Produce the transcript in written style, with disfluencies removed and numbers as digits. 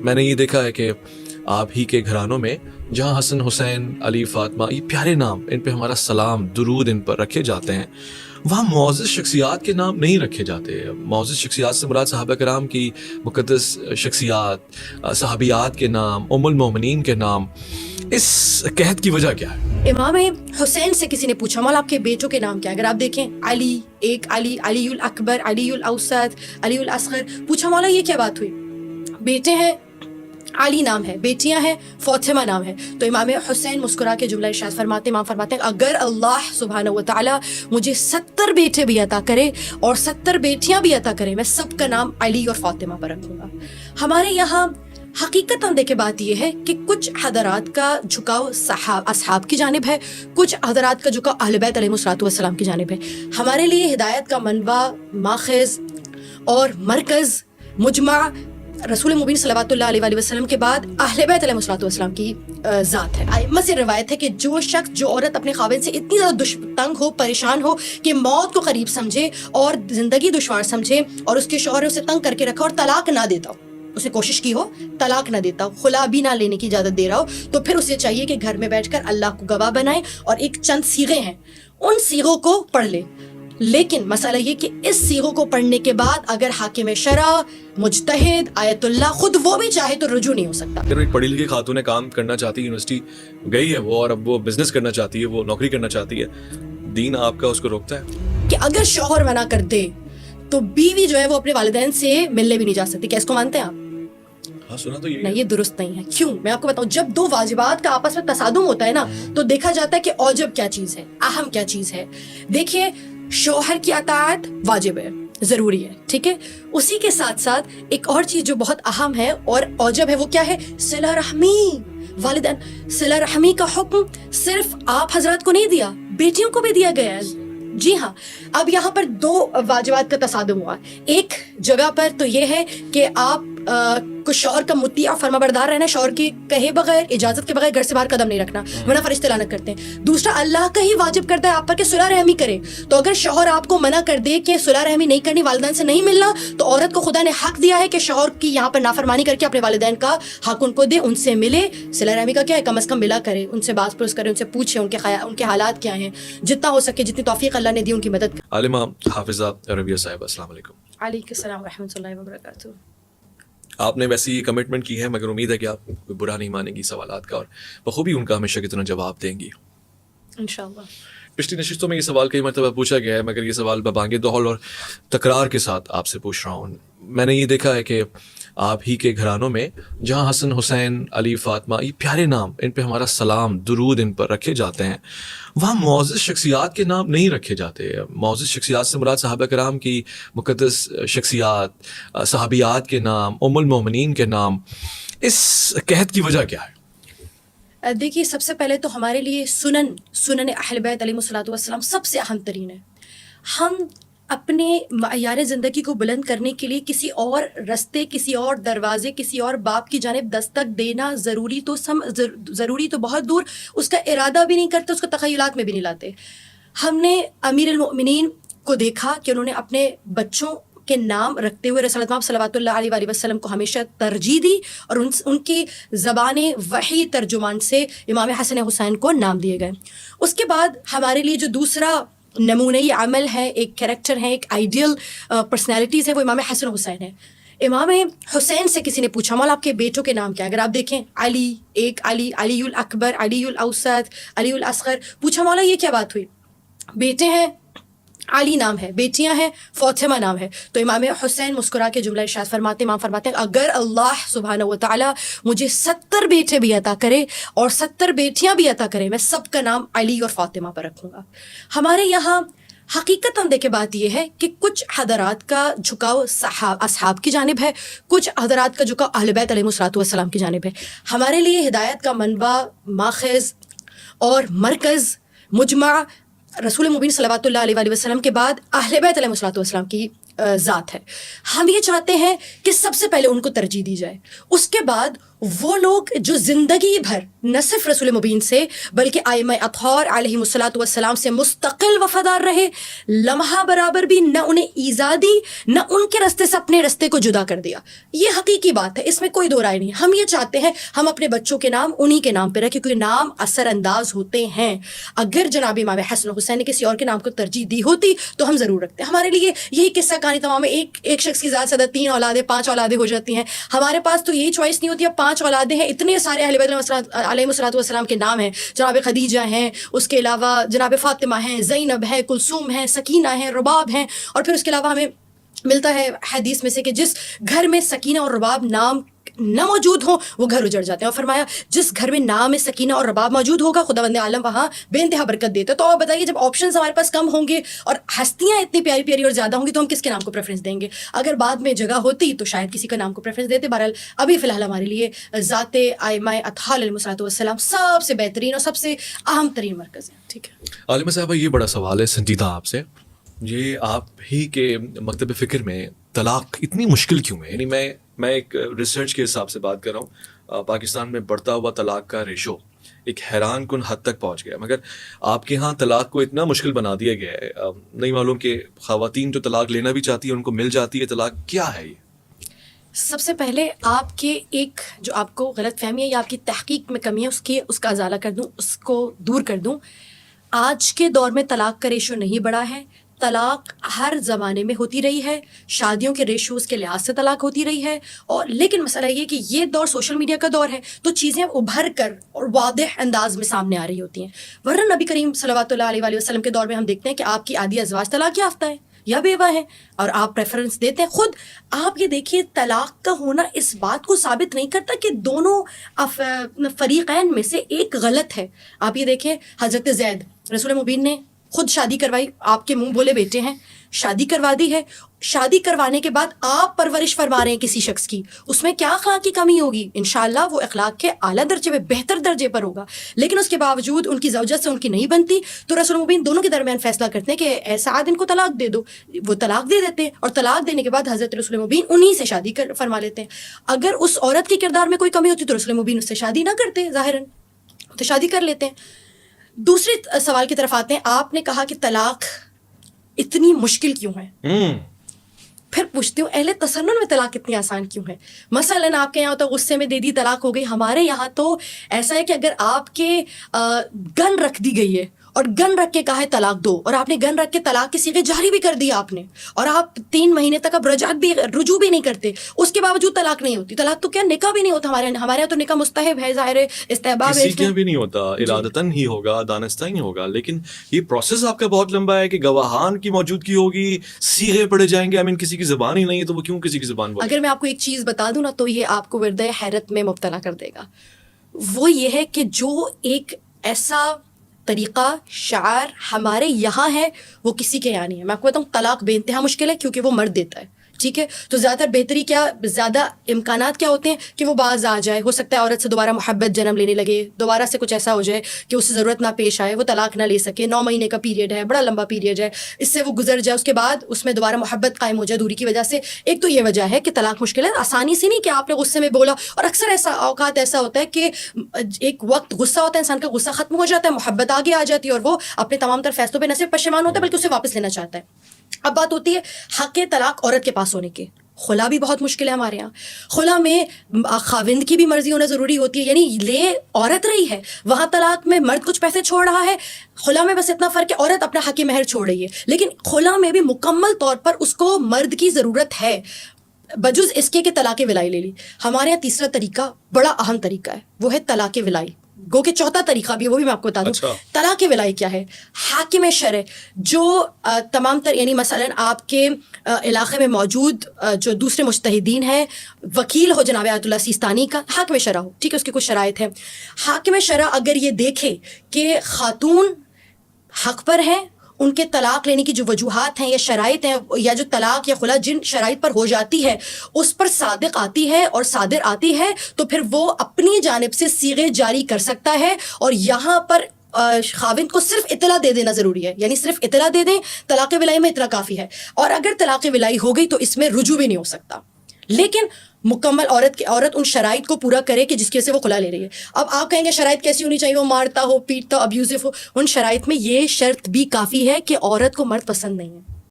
میں نے یہ دیکھا ہے کہ آپ ہی کے گھرانوں میں جہاں حسن حسین علی فاطمہ یہ پیارے نام ان پہ ہمارا سلام درود ان پر رکھے جاتے ہیں، وہاں معزز شخصیات کے نام نہیں رکھے جاتے۔ معزز شخصیات سے مراد صحابہ کرام کی مقدس شخصیات، صحابیات کے نام، ام المومنین کے نام، اس قحط کی وجہ کیا ہے؟ امام حسین سے کسی نے پوچھا مولا آپ کے بیٹوں کے نام کیا ہے؟ اگر آپ دیکھیں علی، ایک علی، علی الاکبر، علی الاوسط، علی الاصغر، پوچھا مولا یہ کیا بات ہوئی؟ بیٹے ہیں علی نام ہے، بیٹیاں ہیں فاطمہ نام ہے۔ تو امام حسین مسکرا کے جملہ ارشاد فرماتے، امام فرماتے ہیں اگر اللہ سبحانہ و تعالی مجھے 70 بیٹے بھی عطا کرے اور 70 بیٹیاں بھی عطا کرے، میں سب کا نام علی اور فاطمہ پر رکھوں گا۔ ہمارے یہاں حقیقتاً دیکھے بات یہ ہے کہ کچھ حضرات کا جھکاؤ اصحاب کی جانب ہے، کچھ حضرات کا جھکاؤ اہل بیت علیہ السلام کی جانب ہے۔ ہمارے لیے ہدایت کا منبع، ماخذ اور مرکز، مجمع رسول مبین صلوات اللہ علیہ وآلہ وسلم کے بعد اہل بیت علیہ السلام کی ذات ہے۔ ائمہ سے روایت ہے کہ جو شخص، جو عورت اپنے خاوند سے اتنی زیادہ تنگ ہو، پریشان ہو کہ موت کو قریب سمجھے اور زندگی دشوار سمجھے اور اس کے شوہر اسے تنگ کر کے رکھا اور طلاق نہ دیتا ہو، اسے کوشش کی ہو طلاق نہ دیتا ہو، خلا بھی نہ لینے کی اجازت دے رہا ہو، تو پھر اسے چاہیے کہ گھر میں بیٹھ کر اللہ کو گواہ بنائے اور ایک چند صیغے ہیں ان صیغوں کو پڑھ لے۔ لیکن مسئلہ یہ کہ اس صیغوں کو پڑھنے کے بعد اگر حاکم شرع، مجتہد، آیت اللہ خود وہ بھی چاہے تو رجوع نہیں ہو سکتا۔ اگر ایک پڑھی لکھی خاتون کام کرنا چاہتی ہے، یونیورسٹی گئی ہے وہ اور اب وہ بزنس کرنا چاہتی ہے، وہ نوکری کرنا چاہتی ہے، دین آپ کا اس کو روکتا ہے کہ اگر شوہر منع کر دے تو بیوی جو ہے وہ اپنے والدین سے ملنے بھی نہیں جا سکتی؟ کیا اس کو مانتے ہیں آپ؟ ہاں سنا تو یہ نہیں، یہ درست نہیں ہے۔ کیوں؟ میں آپ کو بتاؤں، جب دو واجبات کا آپس میں تصادم ہوتا ہے نا تو دیکھا جاتا ہے کہ اوجب کیا چیز ہے، اہم کیا چیز ہے۔ دیکھیے، شوہر کی اطاعت واجب ہے، ضروری ہے، ٹھیک ہے، اسی کے ساتھ ساتھ ایک اور چیز جو بہت اہم ہے اور اوجب ہے، وہ کیا ہے؟ صلہ رحمی۔ والدین، صلہ رحمی کا حکم صرف آپ حضرات کو نہیں دیا، بیٹیوں کو بھی دیا گیا ہے۔ جی ہاں، اب یہاں پر دو واجبات کا تصادم ہوا۔ ایک جگہ پر تو یہ ہے کہ آپ کو شوہر کا مطیع فرما بردار رہنا، شوہر کی کہے بغیر، اجازت کے بغیر گھر سے باہر قدم نہیں رکھنا، ورنہ فرشتے لعنت کرتے ہیں۔ دوسرا، اللہ کا ہی واجب کرتا ہے آپ پر کہ صلہ رحمی کرے۔ تو اگر شوہر آپ کو منع کر دے کہ صلہ رحمی نہیں کرنی، والدین سے نہیں ملنا، تو عورت کو خدا نے حق دیا ہے کہ شوہر کی یہاں پر نافرمانی کر کے اپنے والدین کا حق ان کو دے، ان سے ملے۔ صلہ رحمی کا کیا ہے؟ کم از کم ملا کرے، ان سے باز پرس کرے، ان سے پوچھے ان کے حالات کیا ہیں، جتنا ہو سکے، جتنی توفیق اللہ نے دی ان کی مدد کرے۔ عالمہ حافظہ ربیہ صاحبہ، السلام علیکم۔ علیکم السلام ورحمۃ اللہ وبرکاتہ۔ آپ نے ویسی یہ کمٹمنٹ کی ہے، مگر امید ہے کہ آپ کوئی برا نہیں مانیں گی سوالات کا اور بخوبی ان کا ہمیشہ کی طرح جواب دیں گی انشاءاللہ۔ پچھلی نشستوں میں یہ سوال کئی مرتبہ پوچھا گیا ہے، مگر یہ سوال ببانگ دہل اور تکرار کے ساتھ آپ سے پوچھ رہا ہوں۔ میں نے یہ دیکھا ہے کہ آپ ہی کے گھرانوں میں جہاں حسن حسین علی فاطمہ یہ پیارے نام ان پہ ہمارا سلام درود ان پر رکھے جاتے ہیں، وہاں معزز شخصیات کے نام نہیں رکھے جاتے۔ معزز شخصیات سے مراد صحابہ کرام کی مقدس شخصیات، صحابیات کے نام، ام المومنین کے نام، اس قحط کی وجہ کیا ہے؟ دیکھیے، سب سے پہلے تو ہمارے لیے سنن اہل بیت علیہ السلام سب سے اہم ترین ہے۔ ہم اپنے معیار زندگی کو بلند کرنے کے لیے کسی اور رستے، کسی اور دروازے، کسی اور باب کی جانب دستک دینا ضروری تو بہت دور، اس کا ارادہ بھی نہیں کرتے، اس کو تخیلات میں بھی نہیں لاتے۔ ہم نے امیر المؤمنین کو دیکھا کہ انہوں نے اپنے بچوں کے نام رکھتے ہوئے رسول اللہ صلوات اللہ علیہ وآلہ وسلم کو ہمیشہ ترجیح دی اور ان کی زبان وحی ترجمان سے امام حسن حسین کو نام دیے گئے۔ اس کے بعد ہمارے لیے جو دوسرا نمونئی عمل ہے، ایک کریکٹر ہے، ایک آئیڈیل پرسنالٹیز ہے، وہ امام حسن حسین ہے۔ امام حسین سے کسی نے پوچھا مولا آپ کے بیٹوں کے نام کیا ہے؟ اگر آپ دیکھیں علی، ایک علی، علی الاکبر، علی الاوسط، علی الاصغر، پوچھا مولا یہ کیا بات ہوئی؟ بیٹے ہیں علی نام ہے، بیٹیاں ہیں فاطمہ نام ہے۔ تو امام حسین مسکرا کے جملہ ارشاد فرماتے، امام فرماتے ہیں اگر اللہ سبحانہ و تعالی مجھے 70 بیٹے بھی عطا کرے اور 70 بیٹیاں بھی عطا کرے، میں سب کا نام علی اور فاطمہ پر رکھوں گا۔ ہمارے یہاں حقیقتاً دیکھے بات یہ ہے کہ کچھ حضرات کا جھکاؤ اصحاب کی جانب ہے، کچھ حضرات کا جھکاؤ اہل بیت علیہ السلام کی جانب ہے۔ ہمارے لیے ہدایت کا منبع، ماخذ اور مرکز، مجمع رسول مبین صلوات اللہ علیہ وآلہ وسلم کے بعد اہل بیت علیہ السلام کی ذات ہے۔ ہم یہ چاہتے ہیں کہ سب سے پہلے ان کو ترجیح دی جائے، اس کے بعد وہ لوگ جو زندگی بھر نہ صرف رسول مبین سے بلکہ ائمہ اطہار علیہ الصلوۃ والسلام سے مستقل وفادار رہے، لمحہ برابر بھی نہ انہیں ایذا دی، نہ ان کے رستے سے اپنے رستے کو جدا کر دیا. یہ حقیقی بات ہے، اس میں کوئی دو رائے نہیں. ہم یہ چاہتے ہیں ہم اپنے بچوں کے نام انہی کے نام پہ رکھیں کیونکہ نام اثر انداز ہوتے ہیں. اگر جناب امام حسن حسین نے کسی اور کے نام کو ترجیح دی ہوتی تو ہم ضرور رکھتے. ہمارے لیے یہی قصہ کہانی تمام ہے. ایک شخص کی زیادہ سے زیادہ 3 اولادیں 5 اولادیں ہو جاتی ہیں. ہمارے پاس تو یہی چوائس نہیں ہوتی. اب 5 اولادیں ہیں، اتنے سارے اہل بیت علیہ الصلوۃ والسلام کے نام ہیں. جناب خدیجہ ہیں، اس کے علاوہ جناب فاطمہ ہیں، زینب ہے، کلثوم ہیں، سکینہ ہیں، رباب ہیں. اور پھر اس کے علاوہ ہمیں ملتا ہے حدیث میں سے کہ جس گھر میں سکینہ اور رباب نام نہ موجود ہوں وہ گھر اجڑ جاتے ہیں. اور فرمایا جس گھر میں نام سکینہ اور رباب موجود ہوگا خداوند عالم وہاں بے انتہا برکت دیتا ہے. تو آپ بتائیے جب آپشنز ہمارے پاس کم ہوں گے اور ہستیاں اتنی پیاری پیاری اور زیادہ ہوں گی تو ہم کس کے نام کو پریفرنس دیں گے؟ اگر بعد میں جگہ ہوتی تو شاید کسی کا نام کو پریفرنس دیتے. بہرحال ابھی فی الحال ہمارے لیے ذات ائمہ اطہار علیہ الصلوۃ والسلام سب سے بہترین اور سب سے اہم ترین مرکز ہے. ٹھیک ہے عالمہ صاحبہ، یہ بڑا سوال ہے سنجیدہ آپ سے. یہ آپ ہی کے مکتب فکر میں طلاق اتنی مشکل کیوں ہے؟ یعنی میں ایک ریسرچ کے حساب سے بات کر رہا ہوں. پاکستان میں بڑھتا ہوا طلاق کا ریشو ایک حیران کن حد تک پہنچ گیا، مگر آپ کے ہاں طلاق کو اتنا مشکل بنا دیا گیا ہے. نہیں معلوم کہ خواتین جو طلاق لینا بھی چاہتی ہیں ان کو مل جاتی ہے طلاق. کیا ہے یہ؟ سب سے پہلے آپ کے ایک جو آپ کو غلط فہمی ہے یا آپ کی تحقیق میں کمی ہے اس کا ازالہ کر دوں، اس کو دور کر دوں. آج کے دور میں طلاق کا ریشو نہیں بڑھا ہے. طلاق ہر زمانے میں ہوتی رہی ہے، شادیوں کے ریشوز کے لحاظ سے طلاق ہوتی رہی ہے. اور لیکن مسئلہ یہ کہ یہ دور سوشل میڈیا کا دور ہے تو چیزیں ابھر کر اور واضح انداز میں سامنے آ رہی ہوتی ہیں. ورنہ نبی کریم صلوات اللہ علیہ وسلم کے دور میں ہم دیکھتے ہیں کہ آپ کی آدھی ازواج طلاق یافتہ ہے یا بیوہ ہے اور آپ پریفرنس دیتے ہیں. خود آپ یہ دیکھیے طلاق کا ہونا اس بات کو ثابت نہیں کرتا کہ دونوں فریقین میں سے ایک غلط ہے. آپ یہ دیکھیں حضرت زید رسول مبین نے خود شادی کروائی، آپ کے منہ بولے بیٹے ہیں، شادی کروا دی ہے. شادی کروانے کے بعد آپ پرورش فرما رہے ہیں کسی شخص کی، اس میں کیا اخلاق کی کمی ہوگی؟ انشاءاللہ وہ اخلاق کے اعلیٰ درجے پہ بہتر درجے پر ہوگا. لیکن اس کے باوجود ان کی زوجت سے ان کی نہیں بنتی تو رسول مبین دونوں کے درمیان فیصلہ کرتے ہیں کہ ایسا ان کو طلاق دے دو. وہ طلاق دے دیتے ہیں اور طلاق دینے کے بعد حضرت رسول مبین انہی سے شادی فرما لیتے ہیں. اگر اس عورت کے کردار میں کوئی کمی ہوتی تو رسول مبین اس سے شادی نہ کرتے، ظاہراً تو شادی کر لیتے ہیں. دوسرے سوال کی طرف آتے ہیں. آپ نے کہا کہ طلاق اتنی مشکل کیوں ہے؟ پھر پوچھتی ہوں اہل تسنن میں طلاق اتنی آسان کیوں ہے؟ مثلاً آپ کے یہاں تو غصے میں دے دی طلاق ہو گئی، ہمارے یہاں تو ایسا ہے کہ اگر آپ کے گن رکھ دی گئی ہے اور گن رکھ کے کہا ہے طلاق دو اور آپ نے گن رکھ کے طلاق کے صیغے جاری بھی کر دیا آپ نے اور آپ 3 مہینے تک اب رجوع بھی نہیں کرتے، اس کے باوجود طلاق نہیں ہوتی. طلاق تو کیا نکاح بھی نہیں ہوتا ہمارے یہاں تو نکاح مستحب ہے، ظاہر ہے استحباب ہے، کسی کے بھی نہیں ہوتا، ارادتاً ہی ہوگا، دانستہ ہی ہوگا. لیکن یہ پروسیس آپ کا بہت لمبا ہے کہ گواہان کی موجودگی ہوگی، صیغے پڑھے جائیں گے. کسی کی زبان ہی نہیں ہے تو وہ کیوں کسی کی زبان بولے؟ اگر میں آپ کو ایک چیز بتا دوں نا تو یہ آپ کو ورد حیرت میں مبتلا کر دے گا. وہ یہ ہے کہ جو ایک ایسا طریقہ شعر ہمارے یہاں ہے وہ کسی کے یہاں نہیں ہے. میں آپ کو بتاؤں طلاق بے انتہا مشکل ہے کیونکہ وہ مرد دیتا ہے، ٹھیک ہے؟ تو زیادہ بہتری کیا، زیادہ امکانات کیا ہوتے ہیں کہ وہ باز آ جائے. ہو سکتا ہے عورت سے دوبارہ محبت جنم لینے لگے، دوبارہ سے کچھ ایسا ہو جائے کہ اسے ضرورت نہ پیش آئے، وہ طلاق نہ لے سکے. 9 مہینے کا پیریڈ ہے، بڑا لمبا پیریڈ ہے، اس سے وہ گزر جائے، اس کے بعد اس میں دوبارہ محبت قائم ہو جائے دوری کی وجہ سے. ایک تو یہ وجہ ہے کہ طلاق مشکل ہے، آسانی سے نہیں کہ آپ نے غصے میں بولا. اور اکثر ایسا اوقات ایسا ہوتا ہے کہ ایک وقت غصہ ہوتا ہے، انسان کا غصہ ختم ہو جاتا ہے، محبت آگے آ جاتی ہے اور وہ اپنے تمام تر فیصلوں پہ نہ صرف پشیمان ہوتا ہے بلکہ اسے واپس لینا چاہتا ہے. اب بات ہوتی ہے حق طلاق عورت کے پاس ہونے کے. خلا بھی بہت مشکل ہے ہمارے یہاں. خلا میں خاوند کی بھی مرضی ہونا ضروری ہوتی ہے، یعنی لے عورت رہی ہے، وہاں طلاق میں مرد کچھ پیسے چھوڑ رہا ہے. خلا میں بس اتنا فرق ہے عورت اپنا حق مہر چھوڑ رہی ہے، لیکن خلا میں بھی مکمل طور پر اس کو مرد کی ضرورت ہے، بجز اس کے کہ طلاق ولائی لے لی. ہمارے یہاں تیسرا طریقہ بڑا اہم طریقہ ہے، وہ ہے طلاق ولائی. گو کہ چوتھا طریقہ بھی ہے، وہ بھی میں آپ کو بتا دوں. طلاق ولائی کیا ہے؟ حاکم شرع جو تمام تر یعنی مثلاً آپ کے علاقے میں موجود جو دوسرے مجتہدین ہیں، وکیل ہو جناب آیت اللہ سیستانی کا، حاکم شرع ہو، ٹھیک ہے، اس کی کچھ شرائط ہیں. حاکم شرع اگر یہ دیکھے کہ خاتون حق پر ہے، ان کے طلاق لینے کی جو وجوہات ہیں یا شرائط ہیں یا جو طلاق یا خلا جن شرائط پر ہو جاتی ہے اس پر صادق آتی ہے اور صادر آتی ہے، تو پھر وہ اپنی جانب سے صیغے جاری کر سکتا ہے. اور یہاں پر خاوند کو صرف اطلاع دے دینا ضروری ہے، یعنی صرف اطلاع دے دیں، طلاق ولائی میں اتنا کافی ہے. اور اگر طلاق ولائی ہو گئی تو اس میں رجوع بھی نہیں ہو سکتا. لیکن مکمل عورت ان شرائط کو پورا کرے کہ جس کی وجہ سے وہ خلا لے رہی ہے. اب آپ کہیں گے شرائط کیسی ہونی چاہیے, وہ مارتا ہو, پیٹتا ہو, ابیوزو ہو. ان شرائط میں یہ شرط بھی کافی ہے کہ عورت کو مرد پسند نہیں ہے.